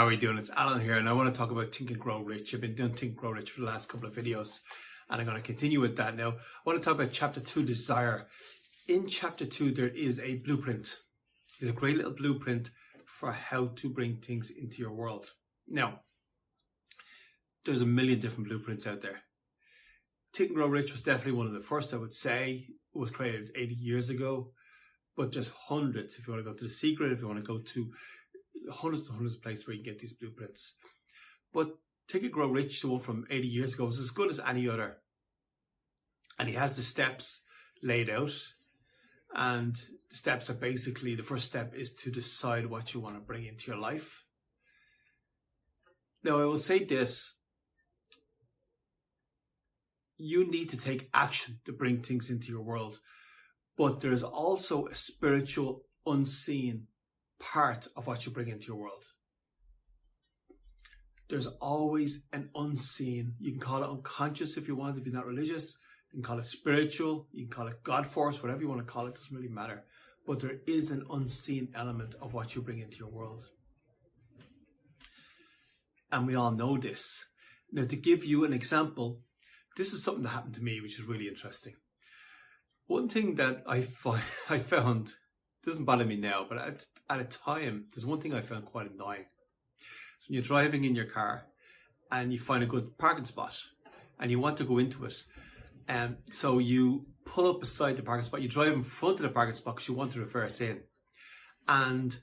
are you doing? It's Alan here, and I want to talk about Think and Grow Rich. I've been doing Think and Grow Rich for the last couple of videos, and I'm going to continue with that now. I want to talk about Chapter 2, Desire. In Chapter 2, there is a blueprint. There's a great little blueprint for how to bring things into your world. Now, there's a million different blueprints out there. Think and Grow Rich was definitely one of the first, I would say. It was created 80 years ago, but there's hundreds. If you want to go to The Secret, if you want to go to hundreds of places where you can get these blueprints. But Think and Grow Rich, the one from 80 years ago, is as good as any other. And he has the steps laid out. And the steps are basically, the first step is to decide what you want to bring into your life. Now, I will say this. You need to take action to bring things into your world. But there's also a spiritual, unseen part of what you bring into your world. There's always an unseen, you can call it unconscious if you want, if you're not religious, you can call it spiritual, you can call it God force, whatever you want to call it, doesn't really matter. But there is an unseen element of what you bring into your world. And we all know this. Now, to give you an example, this is something that happened to me, which is really interesting. One thing that I found, doesn't bother me now, but at a time, there's one thing I found quite annoying. So when you're driving in your car and you find a good parking spot and you want to go into it, so you pull up beside the parking spot, you drive in front of the parking spot because you want to reverse in, and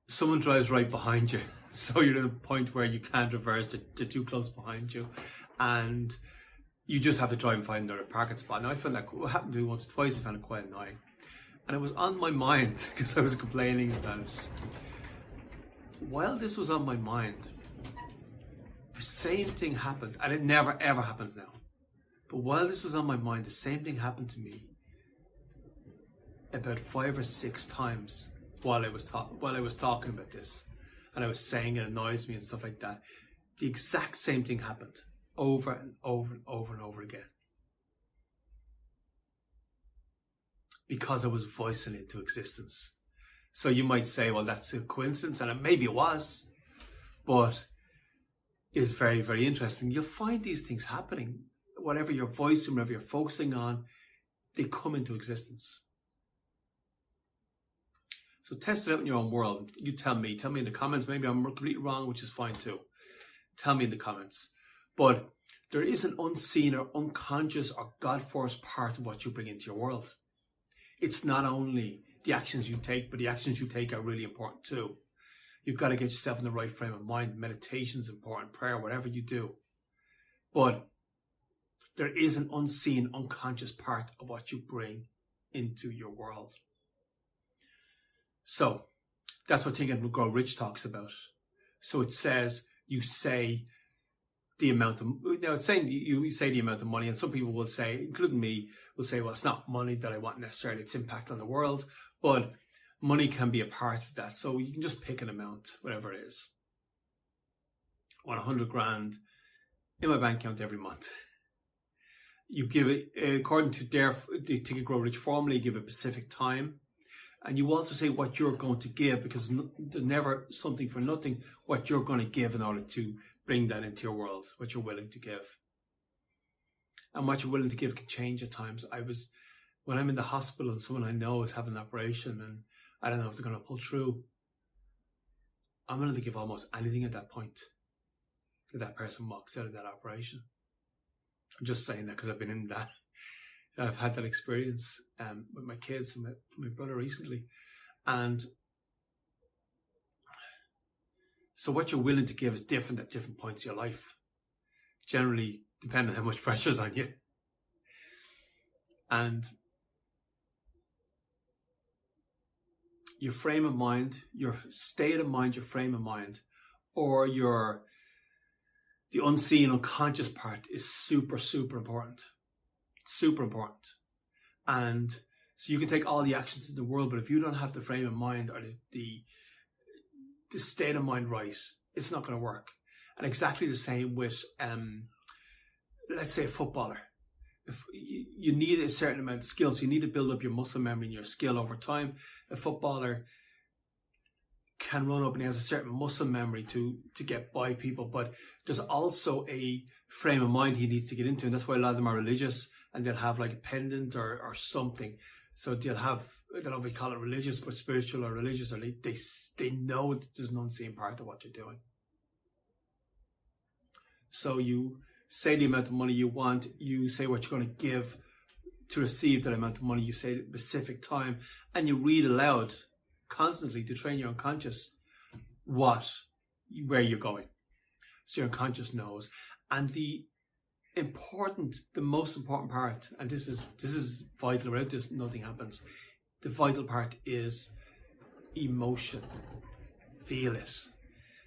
someone drives right behind you, so you're at a point where you can't reverse, they're too close behind you, and you just have to try and find another parking spot. Now, I found that, what happened to me once or twice, I found it quite annoying. And it was on my mind because I was complaining about it. While this was on my mind, the same thing happened, and it never ever happens now. But while this was on my mind, the same thing happened to me about 5 or 6 times while I was talking about this, and I was saying it annoys me and stuff like that. The exact same thing happened over and over and over and over again. Because I was voicing it into existence. So you might say, well, that's a coincidence, and maybe it was, but it's very, very interesting. You'll find these things happening. Whatever you're voicing, whatever you're focusing on, they come into existence. So test it out in your own world. You tell me in the comments. Maybe I'm completely wrong, which is fine too. Tell me in the comments. But there is an unseen or unconscious or God force part of what you bring into your world. It's not only the actions you take, but the actions you take are really important too. You've got to get yourself in the right frame of mind. Meditation is important, prayer, whatever you do. But there is an unseen, unconscious part of what you bring into your world. So that's what Think and Grow Rich talks about. So it says you say the amount of, now it's saying you say the amount of money, and some people will say, including me, will say, well, it's not money that I want necessarily, it's impact on the world, but money can be a part of that. So you can just pick an amount, whatever it is. I want 100 grand in my bank account every month. You give it, according to the Think and Grow Rich formula, you give a specific time. And you also say what you're going to give, because there's never something for nothing, what you're going to give in order to bring that into your world, what you're willing to give. And what you're willing to give can change at times. When I'm in the hospital and someone I know is having an operation and I don't know if they're going to pull through, I'm willing to give almost anything at that point that that person walks out of that operation. I'm just saying that because I've been in that. I've had that experience with my kids and my brother recently. And so what you're willing to give is different at different points of your life. Generally, depending on how much pressure is on you. And your frame of mind, your state of mind, your frame of mind, or the unseen, unconscious part is super, super important. Super important. And so you can take all the actions in the world, but if you don't have the frame of mind or the state of mind right, it's not going to work. And exactly the same with, let's say, a footballer. If you need a certain amount of skills, you need to build up your muscle memory and your skill over time. A footballer can run up and he has a certain muscle memory to get by people, but there's also a frame of mind he needs to get into, and that's why a lot of them are religious, and they'll have like a pendant or something. So they'll have, I don't know if we call it religious, but spiritual or religious, or they know that there's an unseen part of what they're doing. So you say the amount of money you want, you say what you're going to give to receive that amount of money, you say the specific time, and you read aloud constantly to train your unconscious where you're going. So your unconscious knows. And the most important part, and this is vital, without this nothing happens. The vital part is emotion. Feel it.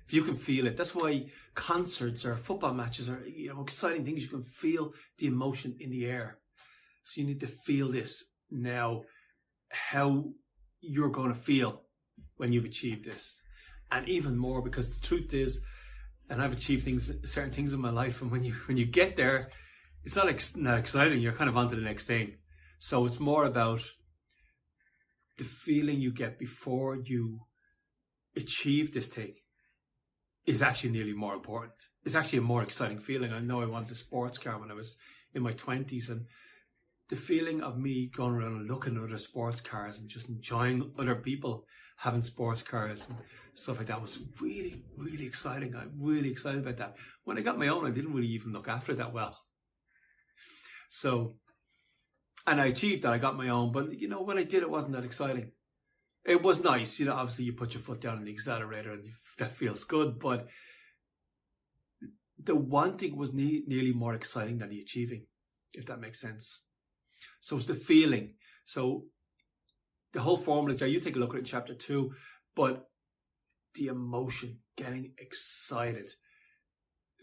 If you can feel it, that's why concerts or football matches are, exciting things. You can feel the emotion in the air. So you need to feel this now, how you're going to feel when you've achieved this. And even more, because the truth is, and I've achieved certain things in my life, and when you get there, it's not exciting. You're kind of on to the next thing. So it's more about the feeling you get before you achieve this thing is actually nearly more important. It's actually a more exciting feeling. I know I wanted a sports car when I was in my 20s, and the feeling of me going around and looking at other sports cars and just enjoying other people having sports cars and stuff like that was really, really exciting. I'm really excited about that. When I got my own, I didn't really even look after it that well. So, and I achieved that. I got my own, but when I did, it wasn't that exciting. It was nice, obviously you put your foot down on the accelerator and that feels good, but the one thing was nearly more exciting than the achieving, if that makes sense. So it's the feeling. So the whole formula is there. You take a look at it in chapter 2, but the emotion, getting excited,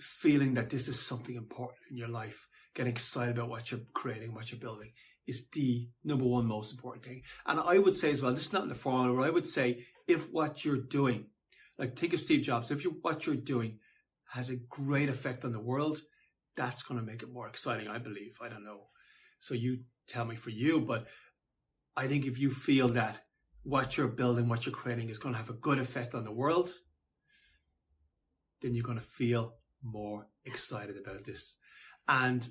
feeling that this is something important in your life, getting excited about what you're creating, what you're building, is the number one most important thing. And I would say as well, this is not in the formula, but I would say if what you're doing, like think of Steve Jobs, if what you're doing has a great effect on the world, that's going to make it more exciting, I believe. I don't know. So you tell me for you, but I think if you feel that what you're building, what you're creating is going to have a good effect on the world, then you're going to feel more excited about this. And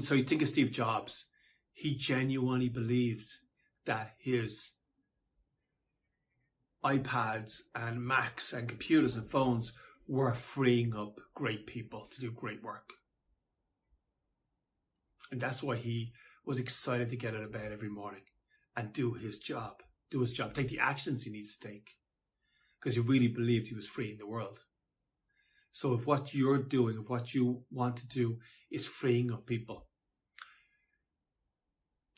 so you think of Steve Jobs, he genuinely believed that his iPads and Macs and computers and phones were freeing up great people to do great work. And that's why he was excited to get out of bed every morning and do his job, take the actions he needs to take, because he really believed he was freeing the world. So if what you're doing, if what you want to do is freeing up people,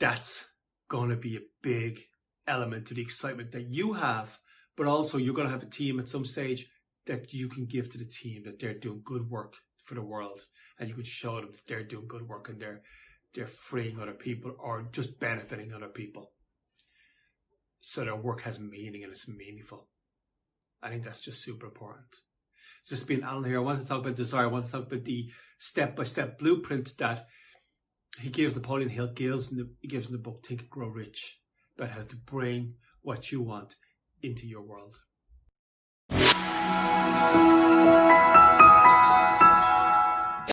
that's going to be a big element to the excitement that you have, but also you're going to have a team at some stage that you can give to the team, that they're doing good work for the world, and you can show them that they're doing good work and they're freeing other people or just benefiting other people. So their work has meaning and it's meaningful. I think that's just super important. It's just been Alan here. I want to talk about desire. I want to talk about the step-by-step blueprint that he gives, Napoleon Hill gives in the book Think and Grow Rich, about how to bring what you want into your world.